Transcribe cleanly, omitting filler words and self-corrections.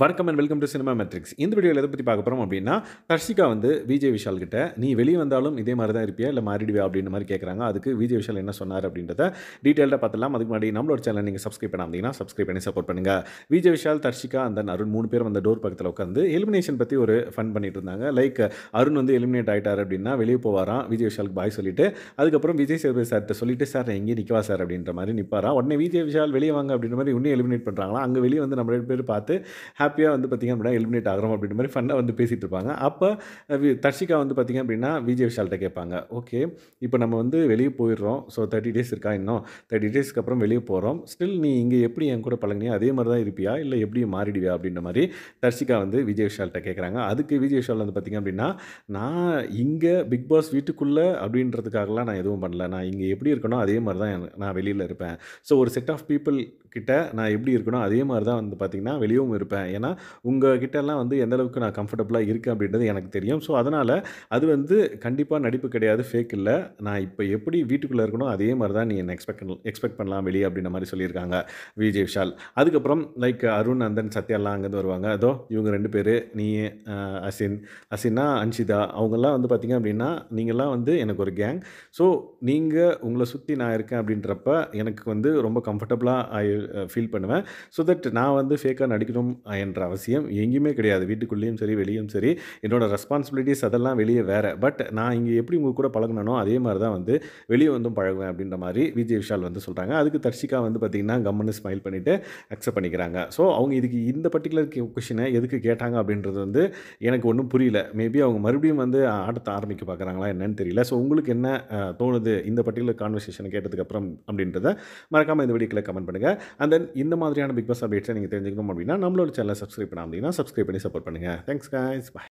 வணக்கம் and welcome to cinema matrix. இந்த வீடியோவில் எதை பற்றி பார்க்க போகிறோம் அப்படின்னா, தர்ஷிகா வந்து விஜய் விஷால் கிட்ட நீ வெளியே வந்தாலும் இதே மாதிரி தான் இருப்பியா இல்லை மாறிடுவியா அப்படின்ற மாதிரி கேட்குறாங்க. அதுக்கு விஜய் விஷால் என்ன சொன்னார் அப்படின்றத டீட்டெயிலாக பார்த்துலாம். அதுக்கு முன்னாடி நம்மளோட சேனல் நீங்கள் சப்ஸ்கிரைப் பண்ணாமீங்கன்னா சப்ஸ்கிரைப் பண்ணி சப்போர்ட் பண்ணுங்கள். விஜய் விஷால், தர்ஷிகா அந்த அருண் 3 பேரும் அந்த டோர் பக்கத்தில் உட்காந்து எலிமினேஷன் பற்றி ஒரு ஃபன் பண்ணிட்டு இருந்தாங்க. லைக் அருண் வந்து எலிமினேட் ஆகிட்டார் அப்படின்னா வெளியே போவாராம், விஜய் விஷாலுக்கு பாய் சொல்லிட்டு அதுக்கப்புறம் விஜய் சேதுபதி சார்கிட்ட சொல்லிட்டு சார் எங்கேயும் நிற்கவா சார் அப்படின்ற மாதிரி நிற்பாராம். உடனே விஜய் விஷால் வெளியே வாங்க அப்படின்ற மாதிரி இன்னும் எலிமினேட் பண்ணுறாங்களா. அங்கே வெளியே வந்து நம்ம 2 பேர் பார்த்து ஹாப்பியாக வந்து பார்த்திங்க அப்படின்னா எலிமினேட் ஆகிறோம் அப்படின்ற மாதிரி ஃபன்னாக வந்து பேசிகிட்டு இருப்பாங்க. அப்போ தர்ஷிகா வந்து பார்த்திங்க அப்படின்னா விஜய் விஷால்கிட்ட கேட்பாங்க, ஓகே இப்போ நம்ம வந்து வெளியே போயிடுறோம், ஸோ 30 டேஸ் இருக்கா, இன்னும் 30 டேஸ்க்கு அப்புறம் வெளியே போகிறோம், ஸ்டில் நீ இங்கே எப்படி என் கூட பழகினியா அதே மாதிரி தான் இருப்பியா இல்லை எப்படி மாறிடுவியா அப்படின்ற மாதிரி தர்ஷிகா வந்து விஜய் விஷால்கிட்ட கேட்குறாங்க. அதுக்கு விஜய் விஷால் வந்து பார்த்திங்க அப்படின்னா, நான் இங்கே பிக் பாஸ் வீட்டுக்குள்ளே அப்படின்றதுக்காகலாம் நான் எதுவும் பண்ணல, நான் இங்கே எப்படி இருக்கணும் அதே மாதிரி தான் நான் வெளியில் இருப்பேன். ஸோ ஒரு செட் ஆஃப் பீப்புள் கிட்ட நான் எப்படி இருக்கணும் அதே மாதிரி தான் வந்து பார்த்திங்கன்னா வெளியவும் இருப்பேன். ஏன்னா உங்கள் கிட்டலாம் வந்து எந்த அளவுக்கு நான் கம்ஃபர்டபுளாக இருக்கேன் அப்படின்றது எனக்கு தெரியும். ஸோ அதனால் அது வந்து கண்டிப்பாக நடிப்பு கிடையாது, ஃபேக் இல்லை. நான் இப்போ எப்படி வீட்டுக்குள்ளே இருக்கணும் அதே மாதிரி தான் நீ என்ன எக்ஸ்பெக்ட் பண்ணலாம் வெளியே அப்படின்ற மாதிரி சொல்லியிருக்காங்க விஜய் விஷால். அதுக்கப்புறம் லைக் அருண், அந்தன், சத்யாலாம் அங்கேருந்து வருவாங்க. அதோ இவங்க 2 பேர், நீ அசின்னா அன்ஷிதா, அவங்கெல்லாம் வந்து பார்த்திங்க அப்படின்னா நீங்கள்லாம் வந்து எனக்கு ஒரு கேங். ஸோ நீங்கள் உங்களை சுற்றி நான் இருக்கேன் அப்படின்றப்ப எனக்கு வந்து ரொம்ப கம்ஃபர்டபுளாக ஃபீல் பண்ணுவேன். ஸோ தட் நான் வந்து ஃபேக்காக நடிக்கணும் என்ற அவசியம் எங்கேயுமே கிடையாது. வீட்டுக்குள்ளேயும் சரி வெளியும் சரி என்னோடய ரெஸ்பான்சிபிலிட்டிஸ் அதெல்லாம் வெளியே வேறு. பட் நான் இங்கே எப்படி உங்கள் கூட பழகினோ அதே மாதிரி தான் வந்து வெளியே வந்தும் பழகுவேன் அப்படின்ற மாதிரி விஜய் விஷால் வந்து சொல்கிறாங்க. அதுக்கு தர்ஷிகா வந்து பார்த்திங்கன்னா கம்முன்னு ஸ்மைல் பண்ணிவிட்டு அக்செப்ட் பண்ணிக்கிறாங்க. ஸோ அவங்க இதுக்கு இந்த பர்டிகுலர் கொஷினை எதுக்கு கேட்டாங்க அப்படின்றது வந்து எனக்கு ஒன்றும் புரியல. மேபி அவங்க மறுபடியும் வந்து ஆட்டத்தை ஆரம்பிக்க பார்க்குறாங்களா என்னன்னு தெரியல. ஸோ உங்களுக்கு என்ன தோணுது இந்த பர்டிகுலர் கான்வர்சேஷனை கேட்டதுக்கப்புறம் அப்படின்றத மறக்காமல் இந்த வீடியோக்கில் கமெண்ட் பண்ணுங்கள். அண்ட் தென் இந்த மாதிரியான பிக் பாஸ் அப்டேட்ஸை நீங்கள் தெரிஞ்சுக்கணும் அப்படின்னா நம்மளோட சேனலை சப்ஸ்கிரைப் பண்ணாமல் சப்ஸ்கிரைப் பண்ணி சப்போர்ட் பண்ணுங்கள். Thanks guys, by.